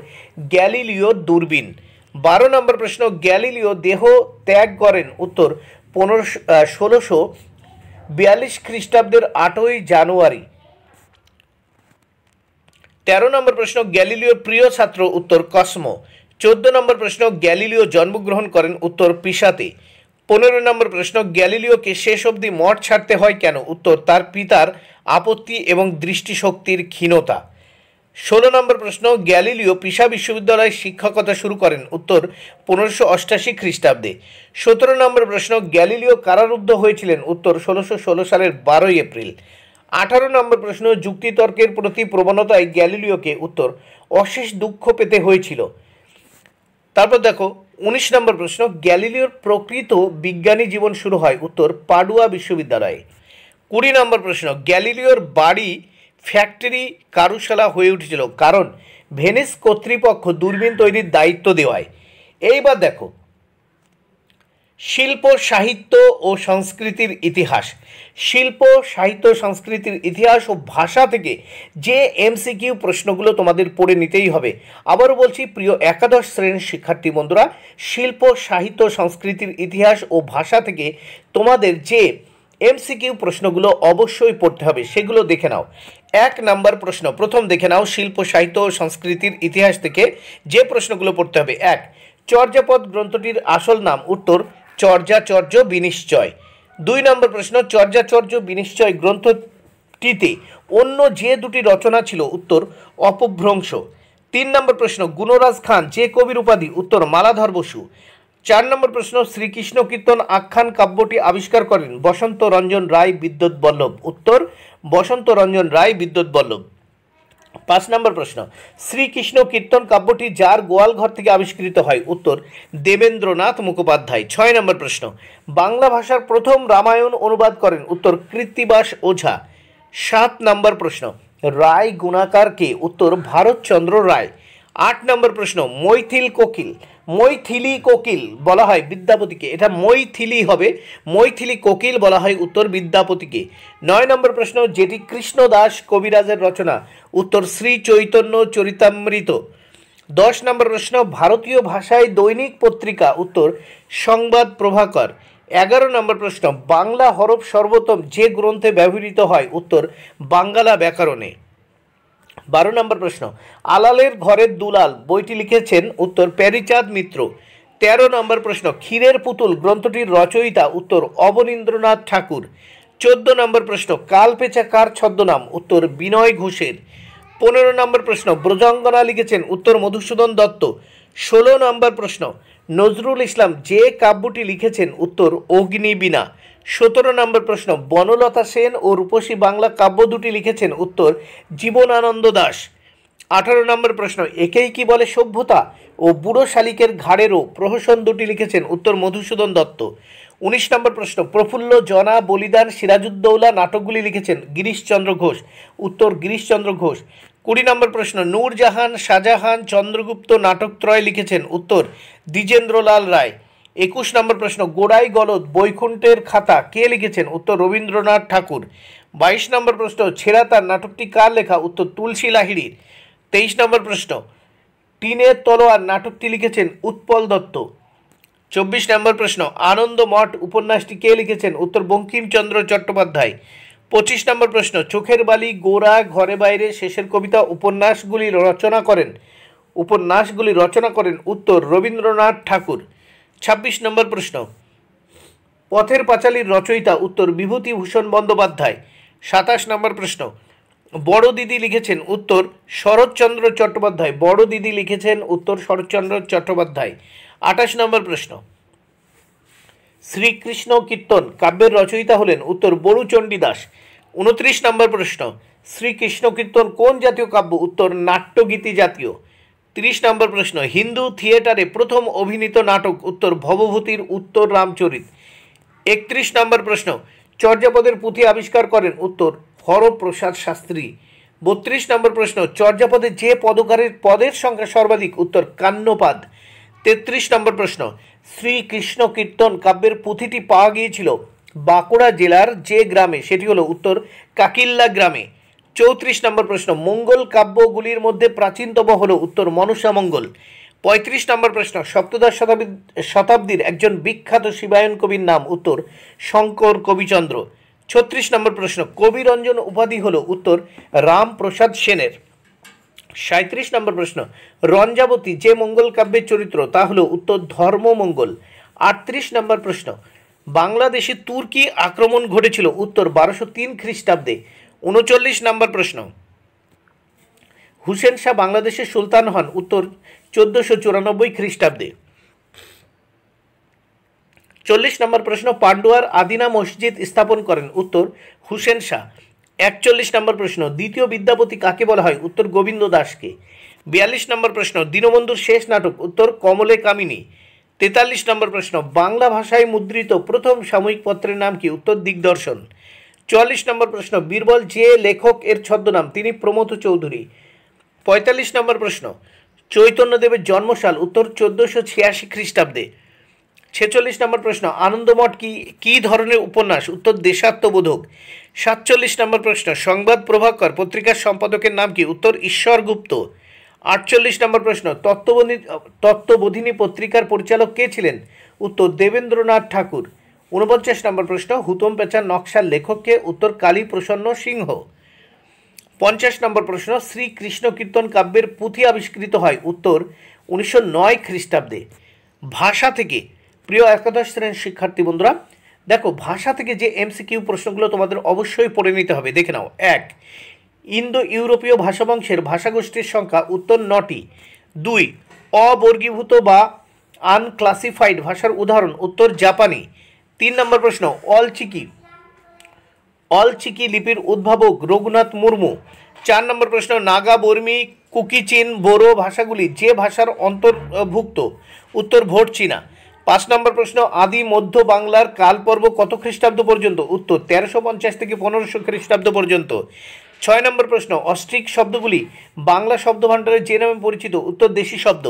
গ্যালিলিওর দূরবীন। 12 নম্বর প্রশ্ন, গ্যালিলিও দেহ ত্যাগ করেন, উত্তর 1642 খ্রিস্টাব্দের 8ই জানুয়ারি। 13 নম্বর প্রশ্ন, গ্যালিলিওর প্রিয় ছাত্র, উত্তর কসমো। 14 নম্বর প্রশ্ন, গ্যালিলিও জন্মগ্রহণ করেন, উত্তর পিসাতে। 15 নম্বর প্রশ্ন, গ্যালিলিওকে শেষ অবধি মঠ ছাড়তে হয় কেন, উত্তর তার পিতার আপত্তি এবং দৃষ্টিশক্তির ক্ষীণতা। 16 নম্বর প্রশ্ন, গ্যালিলিও পিসা বিশ্ববিদ্যালয়ে শিক্ষকতা শুরু করেন, উত্তর 1588 খ্রিস্টাব্দে। 17 নম্বর প্রশ্ন, গ্যালিলিও কারারুদ্ধ হয়েছিলেন, উত্তর 1616 সালের 12ই এপ্রিল। 18 নম্বর প্রশ্ন, যুক্তিতর্কের প্রতি প্রবণতায় গ্যালিলিওকে, উত্তর অশেষ দুঃখ পেতে হয়েছিল। তারপর দেখো 19 নম্বর প্রশ্ন, গ্যালিলিওর প্রকৃত বিজ্ঞানী জীবন শুরু হয়, উত্তর পাডুয়া বিশ্ববিদ্যালয়ে। 20 নম্বর প্রশ্ন, গ্যালিলিওর বাড়ি ফ্যাক্টরি কারুশালা হয়ে উঠেছিল কারণ ভেনিস কর্তৃপক্ষ দূরবীন তৈরির দায়িত্ব দেওয়ায়। এইবার দেখো শিল্প সাহিত্য ও সংস্কৃতির ইতিহাস। শিল্প সাহিত্য সংস্কৃতির ইতিহাস ও ভাষা থেকে যে এমসিকিউ প্রশ্নগুলো তোমাদের পড়ে নিতেই হবে। আবারও বলছি প্রিয় একাদশ শ্রেণীর শিক্ষার্থী বন্ধুরা, শিল্প সাহিত্য সংস্কৃতির ইতিহাস ও ভাষা থেকে তোমাদের যে এমসিকিউ প্রশ্নগুলো অবশ্যই পড়তে হবে সেগুলো দেখে নাও। 1 নম্বর প্রশ্ন, প্রথম দেখে নাও শিল্প সাহিত্য ও সংস্কৃতির ইতিহাস থেকে যে প্রশ্নগুলো পড়তে হবে। 1, চর্যাপদ গ্রন্থটির আসল নাম, উত্তর চর্যাচর্য বিনিশ্চয়। 2 নম্বর প্রশ্ন, চর্যাচর্য বিনিশ্চয় গ্রন্থটিতে অন্য যে দুটি রচনা ছিল, উত্তর অপভ্রংশ। 3 নম্বর প্রশ্ন, গুণরাজ খান যে কবির উপাধি, উত্তর মালাধর বসু। 4 নম্বর প্রশ্ন, শ্রীকৃষ্ণ কীর্তন আখ্যান কাব্যটি আবিষ্কার করেন বসন্ত রঞ্জন রায় বিদ্যুৎ বল্লভ, উত্তর বসন্ত রঞ্জন রায় বিদ্যুৎ বল্লভ। 5 নম্বর প্রশ্ন, শ্রীকৃষ্ণ কীর্তন কাব্যটি যার গোয়ালঘর থেকে আবিষ্কৃত হয়, উত্তর দেবেন্দ্রনাথ মুখোপাধ্যায়। 6 নম্বর প্রশ্ন, বাংলা ভাষার প্রথম রামায়ণ অনুবাদ করেন, উত্তর কৃত্তিবাস ওঝা। 7 নম্বর প্রশ্ন, রায় গুণাকারকে, উত্তর ভারতচন্দ্র রায়। 8 নম্বর প্রশ্ন, মৈথিলি কোকিল বলা হয় বিদ্যাপতিকে, এটা মৈথিলি হবে, মৈথিলি কোকিল বলা হয়, উত্তর বিদ্যাপতিকে। 9 নম্বর প্রশ্ন, যেটি কৃষ্ণদাস কবিরাজের রচনা, উত্তর শ্রী চৈতন্য চরিতামৃত। 10 নম্বর প্রশ্ন, ভারতীয় ভাষায় দৈনিক পত্রিকা, উত্তর সংবাদ প্রভাকর। 11 নম্বর প্রশ্ন, বাংলা হরফ সর্বোত্তম যে গ্রন্থে ব্যবহৃত হয়, উত্তর বাঙ্গালা ব্যাকরণে। 12 নম্বর প্রশ্ন, আলালের ঘরের দুলাল বইটি লিখেছেন, উত্তর প্যারীচাঁদ মিত্র। 13 নম্বর প্রশ্ন, ক্ষীরের পুতুল গ্রন্থটির রচয়িতা, উত্তর অবনীন্দ্রনাথ ঠাকুর। 14 নম্বর প্রশ্ন, কালপেঁচা কার ছদ্মনাম, উত্তর বিনয় ঘোষের। 15 নম্বর প্রশ্ন, ব্রজাঙ্গনা লিখেছেন, উত্তর মধুসূদন দত্ত। 16 নম্বর প্রশ্ন, নজরুল ইসলাম যে কাব্যটি লিখেছেন, উত্তর অগ্নিবীণা। 17 নম্বর প্রশ্ন, বনলতা সেন ও রূপসী বাংলা কাব্য দুটি লিখেছেন, উত্তর জীবনানন্দ দাশ। 18 নম্বর প্রশ্ন, একেই কি বলে সভ্যতা ও বুড়ো শালিকের ঘাড়েরও প্রহসন দুটি লিখেছেন, উত্তর মধুসূদন দত্ত। 19 নম্বর প্রশ্ন, প্রফুল্ল জনা বলিদান সিরাজউদ্দৌলা নাটকগুলি লিখেছেন গিরিশচন্দ্র ঘোষ, উত্তর গিরিশচন্দ্র ঘোষ। 20 নম্বর প্রশ্ন, নূরজাহান শাহজাহান চন্দ্রগুপ্ত নাটকত্রয় লিখেছেন, উত্তর দ্বিজেন্দ্রলাল রায়। 21 নম্বর প্রশ্ন, গোড়াই গলদ বৈকুণ্ঠের খাতা কে লিখেছেন, উত্তর রবীন্দ্রনাথ ঠাকুর। 22 নম্বর প্রশ্ন, ছেঁড়া তার নাটকটি কার লেখা, উত্তর তুলসী লাহিড়ির। 23 নম্বর প্রশ্ন, টিনের তলোয়ার নাটকটি লিখেছেন উৎপল দত্ত। 24 নম্বর প্রশ্ন, আনন্দ মঠ উপন্যাসটি কে লিখেছেন, উত্তর বঙ্কিমচন্দ্র চট্টোপাধ্যায়। 25 নম্বর প্রশ্ন, চোখের বালি, গোরা, ঘরে বাইরে, শেষের কবিতা উপন্যাসগুলি রচনা করেন, উত্তর রবীন্দ্রনাথ ঠাকুর। 26 নম্বর প্রশ্ন, পথের পাঁচালীর রচয়িতা, উত্তর বিভূতিভূষণ বন্দ্যোপাধ্যায়। 27 নম্বর প্রশ্ন, বড় দিদি লিখেছেন, উত্তর শরৎচন্দ্র চট্টোপাধ্যায়। বড় দিদি লিখেছেন, উত্তর শরৎচন্দ্র চট্টোপাধ্যায়। 28 নম্বর প্রশ্ন, শ্রীকৃষ্ণ কীর্তন কাব্যের রচয়িতা হলেন, উত্তর বড়ুচণ্ডী দাস। 29 নম্বর প্রশ্ন, শ্রীকৃষ্ণ কীর্তন কোন জাতীয় কাব্য, উত্তর নাট্যগীতি জাতীয়। 30 নম্বর প্রশ্ন, হিন্দু থিয়েটারে প্রথম অভিনীত নাটক, উত্তর ভবভূতির উত্তর রামচরিত। 31 নম্বর প্রশ্ন, চর্যাপদের পুঁথি আবিষ্কার করেন, উত্তর হরপ্রসাদ শাস্ত্রী। 32 নম্বর প্রশ্ন, চর্যাপদে যে পদের সংখ্যা সর্বাধিক, উত্তর কান্যপাদ। 33 নম্বর প্রশ্ন, শ্রীকৃষ্ণ কীর্তন কাব্যের পুঁথিটি পাওয়া গিয়েছিল বাঁকুড়া জেলার যে গ্রামে, সেটি হলো উত্তর কাকিল্লা গ্রামে। 34 নম্বর প্রশ্ন, মঙ্গল কাব্যগুলির মধ্যে প্রাচীনতম হলো উত্তর মনসা মঙ্গল। 35 নম্বর প্রশ্ন, সপ্তদশ শতাব্দীর একজন বিখ্যাত শিবায়ন কবির নাম উত্তর শঙ্কর কবিচন্দ্র। 36 নম্বর প্রশ্ন, কবিরঞ্জন উপাধি হলো উত্তর রামপ্রসাদ সেনের। 37 নম্বর প্রশ্ন, রঞ্জাবতী যে মঙ্গল কাব্যের চরিত্র তা হলো উত্তর ধর্মমঙ্গল। 38 নম্বর প্রশ্ন, বাংলাদেশে তুর্কি আক্রমণ ঘটেছিল উত্তর 1203 খ্রিস্টাব্দে। 39 নম্বর প্রশ্ন, হুসেন শাহ বাংলাদেশের সুলতান হন উত্তর 1494 খ্রিস্টাব্দে। 40 নম্বর প্রশ্ন, পান্ডুয়ার আদিনা মসজিদ স্থাপন করেন উত্তর হুসেন শাহ। 41 নম্বর প্রশ্ন, দ্বিতীয় বিদ্যাপতি কাকে বলা হয় উত্তর গোবিন্দ দাসকে। 42 নম্বর প্রশ্ন, দীনবন্ধুর শেষ নাটক উত্তর কমলে কামিনী। 43 নম্বর প্রশ্ন, বাংলা ভাষায় মুদ্রিত প্রথম সাময়িক পত্রের নাম কি উত্তর দিগদর্শন। 44 নম্বর প্রশ্ন, বীরবল যে লেখক এর ছদ্মনাম তিনি প্রমথ চৌধুরী। 45 নম্বর প্রশ্ন, চৈতন্যদেবের জন্মসাল উত্তর 1486 খ্রিস্টাব্দে। 46 নম্বর প্রশ্ন, আনন্দমঠ কি ধরনের উপন্যাস উত্তর দেশাত্মবোধক। 47 নম্বর প্রশ্ন, সংবাদ প্রভাকর পত্রিকার সম্পাদকের নাম কি উত্তর ঈশ্বর গুপ্ত। 48 নম্বর প্রশ্ন, তত্ত্ববোধিনী পত্রিকার পরিচালক কে ছিলেন উত্তর দেবেন্দ্রনাথ ঠাকুর। 49 নম্বর প্রশ্ন, হুতম পেঁচার নকশার লেখককে উত্তর কালী প্রসন্ন সিংহ। 50 নম্বর প্রশ্ন, শ্রীকৃষ্ণ কীর্তন কাব্যের পুঁথি আবিষ্কৃত হয় উত্তর 1909 খ্রিস্টাব্দে। ভাষা থেকে, প্রিয় একাদশ শ্রেণীর শিক্ষার্থী বন্ধুরা, দেখো ভাষা থেকে যে এমসিকিউ প্রশ্নগুলো তোমাদের অবশ্যই পড়ে নিতে হবে, দেখে নাও। 1, ইন্দো ইউরোপীয় ভাষাবংশের ভাষাগোষ্ঠীর সংখ্যা উত্তর 9টি। 2, অবর্গীভূত বা আনক্লাসিফাইড ভাষার উদাহরণ উত্তর জাপানি। 3 নম্বর প্রশ্ন, অলচিকি লিপির উদ্ভাবক রঘুনাথ মুর্মু। 4 নম্বর প্রশ্ন, নাগা, বর্মী, কুকি-চিন, বোরো ভাষাগুলি যে ভাষার অন্তর্ভুক্ত উত্তর ভোট চীনা। 5 নম্বর প্রশ্ন, আদি মধ্য বাংলার কালপর্ব কত খ্রিস্টাব্দ পর্যন্ত উত্তর 1350 থেকে 1500 খ্রিস্টাব্দ পর্যন্ত। 6 নম্বর প্রশ্ন, অস্ট্রিক শব্দগুলি বাংলা শব্দভাণ্ডারে যে নামে পরিচিত উত্তর দেশি শব্দ।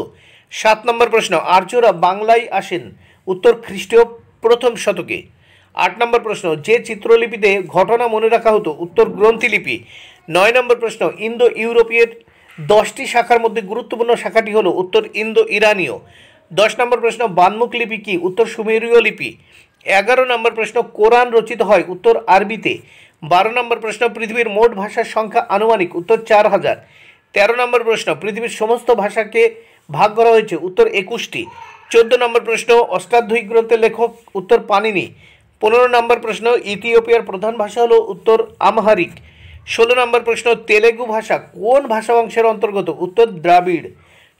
7 নম্বর প্রশ্ন, আর্যরা বাংলায় আসেন উত্তর খ্রিস্টীয় 1ম শতকে। 8 নম্বর প্রশ্ন, যে চিত্রলিপিতে ঘটনা মনে রাখা হতো উত্তর গ্রন্থিলিপি। 9 নম্বর প্রশ্ন, ইন্দো ইউরোপীয় 10টি শাখার মধ্যে গুরুত্বপূর্ণ শাখাটি হলো উত্তর ইন্দো ইরানীয়। 10 নম্বর প্রশ্ন, বানমুখ লিপি কি উত্তর সুমেরীয় লিপি। 11 নম্বর প্রশ্ন, কোরআন রচিত হয় উত্তর আরবিতে। 12 নম্বর প্রশ্ন, পৃথিবীর মোট ভাষার সংখ্যা আনুমানিক উত্তর 4000। 13 নম্বর প্রশ্ন, পৃথিবীর সমস্ত ভাষাকে ভাগ করা হয়েছে উত্তর 21টি। 14 নম্বর প্রশ্ন, অষ্টাধ্যায়ী গ্রন্থের লেখক উত্তর পানিনি। 15 নম্বর প্রশ্ন, ইথিওপিয়ার প্রধান ভাষা হলো উত্তর আমহারিক। 16 নম্বর প্রশ্ন, তেলেগু ভাষা কোন ভাষা বংশের অন্তর্গত উত্তর দ্রাবিড়।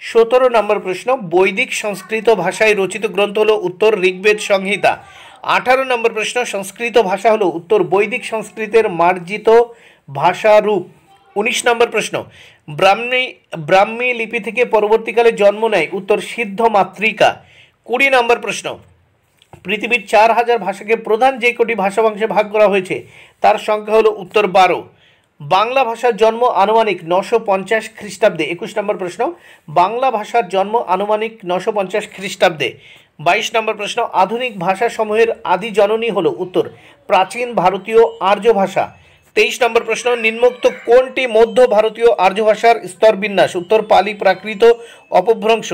17 নম্বর প্রশ্ন, বৈদিক সংস্কৃত ভাষায় রচিত গ্রন্থ হলো উত্তর ঋগ্বেদ সংহিতা। 18 নম্বর প্রশ্ন, সংস্কৃত ভাষা হলো উত্তর বৈদিক সংস্কৃতের মার্জিত ভাষারূপ। 19 নম্বর প্রশ্ন, ব্রাহ্মী লিপি থেকে পরবর্তীকালে জন্ম নেয় উত্তর সিদ্ধ মাতৃকা। 20 নম্বর প্রশ্ন, পৃথিবীর 4000 ভাষাকে প্রধান যে কটি ভাষা বংশে ভাগ করা হয়েছে তার সংখ্যা হলো উত্তর 12। বাংলা ভাষার জন্ম আনুমানিক 950 খ্রিস্টাব্দে। 21 নম্বর প্রশ্ন, বাংলা ভাষার জন্ম আনুমানিক 950 খ্রিস্টাব্দে। 22 নম্বর প্রশ্ন, আধুনিক ভাষাসমূহের আদি জননী হলো উত্তর প্রাচীন ভারতীয় আর্য ভাষা। 23 নম্বর প্রশ্ন, নিম্নোক্ত কোনটি মধ্য ভারতীয় আর্য ভাষার স্তরবিন্যাস উত্তর পালি প্রাকৃত অপভ্রংশ।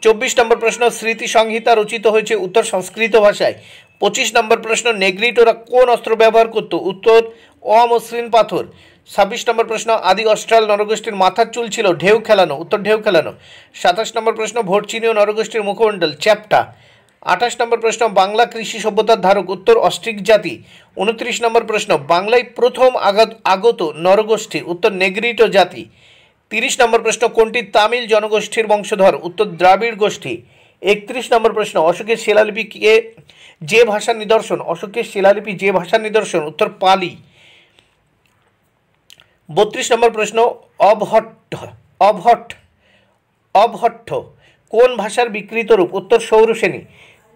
24 নম্বর প্রশ্ন, স্মৃতি সংহিতা রচিত হয়েছে উত্তর সংস্কৃত ভাষায়। 25 নম্বর প্রশ্ন, নেগ্রিটোরা কোন অস্ত্র ব্যবহার করত উত্তর অমসৃণ পাথর। 26 নম্বর প্রশ্ন, আদি অস্ট্রাল নরগোষ্ঠীর মাথার চুল ছিল ঢেউ খেলানো উত্তর ঢেউ খেলানো। 27 নম্বর প্রশ্ন, ভোটচীনীয় নরগোষ্ঠীর মুখমণ্ডল চ্যাপ্টা। 28 নম্বর প্রশ্ন, বাংলা কৃষি সভ্যতার ধারক উত্তর অস্ট্রিক জাতি। 29 নম্বর প্রশ্ন, বাংলায় প্রথম আগত নরগোষ্ঠী উত্তর নেগ্রিটো জাতি। 30 নম্বর প্রশ্ন, কোনটি তামিল জনগোষ্ঠীর বংশধর উত্তর দ্রাবিড় গোষ্ঠী। 31 নম্বর প্রশ্ন, অশোকের শিলালিপি যে ভাষার নিদর্শন উত্তর পালি। 32 নম্বর প্রশ্ন, অবহট্ট কোন ভাষার বিকৃত রূপ উত্তর সৌরসেনী।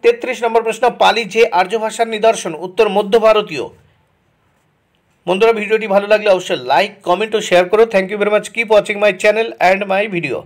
33 নম্বর প্রশ্ন, পালি যে আর্য ভাষার নিদর্শন উত্তর মধ্য ভারতীয়। বন্ধুরা, ভিডিওটি ভালো লাগলে অবশ্যই লাইক, কমেন্ট ও শেয়ার করো। Thank you very much. Keep watching my channel and my video.